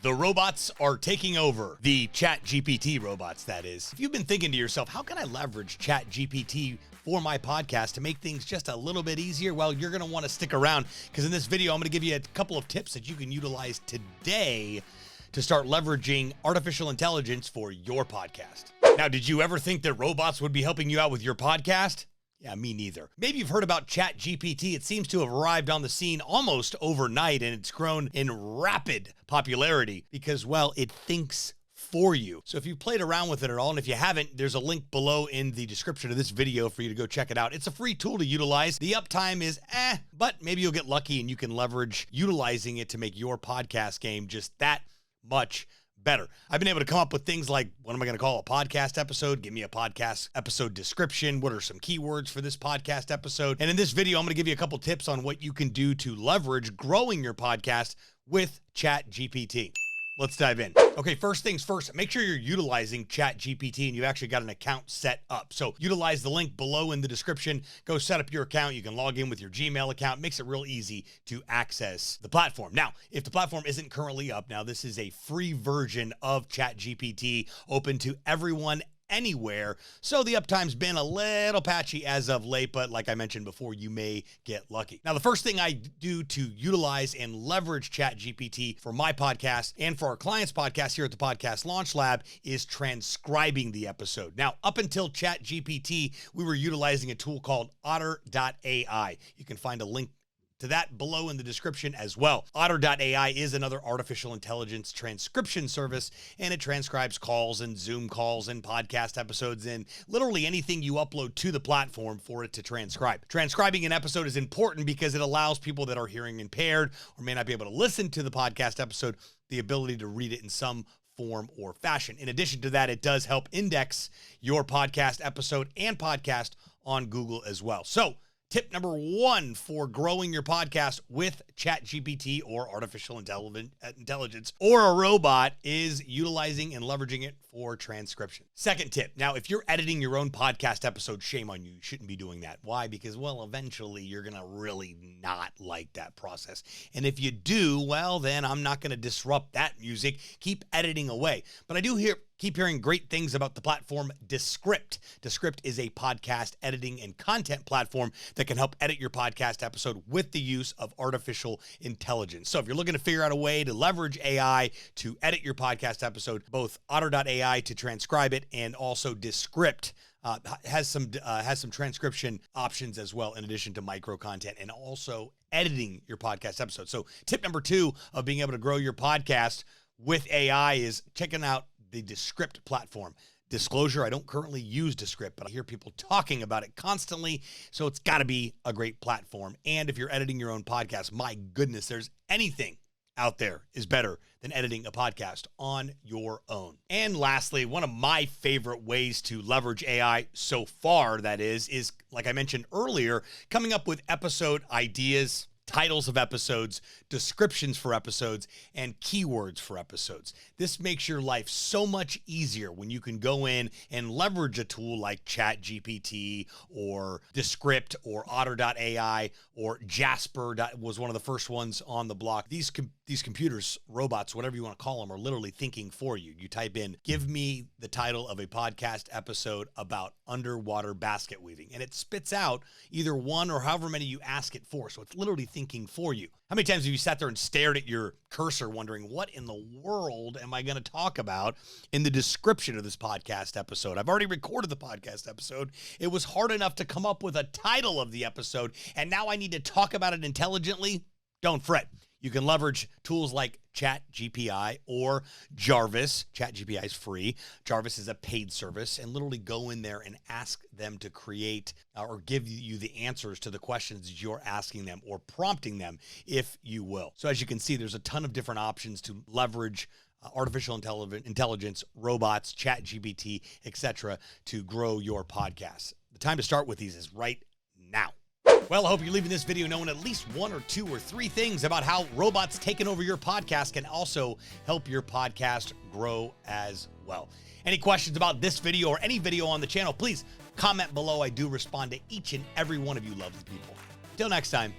The robots are taking over. The ChatGPT robots, that is. If you've been thinking to yourself, how can I leverage ChatGPT for my podcast to make things just a little bit easier? Well, you're going to want to stick around because in this video, I'm going to give you a couple of tips that you can utilize today to start leveraging artificial intelligence for your podcast. Now, did you ever think that robots would be helping you out with your podcast? Yeah, me neither. Maybe you've heard about ChatGPT. It seems to have arrived on the scene almost overnight, and it's grown in rapid popularity because, well, it thinks for you. So if you've played around with it at all, and if you haven't, there's a link below in the description of this video for you to go check it out. It's a free tool to utilize. The uptime is but maybe you'll get lucky and you can leverage utilizing it to make your podcast game just that much better. I've been able to come up with things like, what am I going to call a podcast episode? Give me a podcast episode description. What are some keywords for this podcast episode? And in this video, I'm going to give you a couple tips on what you can do to leverage growing your podcast with ChatGPT. Let's dive in. Okay, first things first, make sure you're utilizing ChatGPT and you've actually got an account set up. So utilize the link below in the description. Go set up your account. You can log in with your Gmail account. Makes it real easy to access the platform. Now, if the platform isn't currently up, now this is a free version of ChatGPT open to everyone anywhere. So the uptime's been a little patchy as of late, but like I mentioned before, you may get lucky. Now, the first thing I do to utilize and leverage ChatGPT for my podcast and for our clients' podcast here at the Podcast Launch Lab is transcribing the episode. Now, up until ChatGPT, we were utilizing a tool called Otter.ai. You can find a link to that below in the description as well. Otter.ai is another artificial intelligence transcription service, and it transcribes calls and Zoom calls and podcast episodes and literally anything you upload to the platform for it to transcribe. Transcribing an episode is important because it allows people that are hearing impaired or may not be able to listen to the podcast episode the ability to read it in some form or fashion. In addition to that, it does help index your podcast episode and podcast on Google as well. So, tip number one for growing your podcast with ChatGPT or artificial intelligence or a robot is utilizing and leveraging it for transcription. Second tip. Now, if you're editing your own podcast episode, shame on you. You shouldn't be doing that. Why? Because, well, eventually you're going to really not like that process. And if you do, well, then I'm not going to disrupt that music. Keep editing away. But I do keep hearing great things about the platform Descript. Descript is a podcast editing and content platform that can help edit your podcast episode with the use of artificial intelligence. So if you're looking to figure out a way to leverage AI to edit your podcast episode, both Otter.ai to transcribe it and also Descript has some transcription options as well, in addition to micro content and also editing your podcast episode. So tip number two of being able to grow your podcast with AI is checking out the Descript platform. Disclosure, I don't currently use Descript, but I hear people talking about it constantly, so it's got to be a great platform. And if you're editing your own podcast, my goodness, there's anything out there is better than editing a podcast on your own. And lastly, one of my favorite ways to leverage AI so far, that is like I mentioned earlier, coming up with episode ideas, titles of episodes, descriptions for episodes, and keywords for episodes. This makes your life so much easier when you can go in and leverage a tool like ChatGPT or Descript or Otter.ai or Jasper was one of the first ones on the block. These computers, robots, whatever you want to call them, are literally thinking for you. You type in, give me the title of a podcast episode about underwater basket weaving, and it spits out either one or however many you ask it for. So it's literally thinking for you. How many times have you sat there and stared at your cursor wondering, what in the world am I going to talk about in the description of this podcast episode? I've already recorded the podcast episode. It was hard enough to come up with a title of the episode, and now I need to talk about it intelligently? Don't fret. You can leverage tools like ChatGPT or Jarvis. ChatGPT is free. Jarvis is a paid service, and literally go in there and ask them to create or give you the answers to the questions you're asking them or prompting them, if you will. So as you can see, there's a ton of different options to leverage artificial intelligence, robots, ChatGPT, etc., to grow your podcast. The time to start with these is right now. Well, I hope you're leaving this video knowing at least one or two or three things about how robots taking over your podcast can also help your podcast grow as well. Any questions about this video or any video on the channel, please comment below. I do respond to each and every one of you lovely people. Till next time.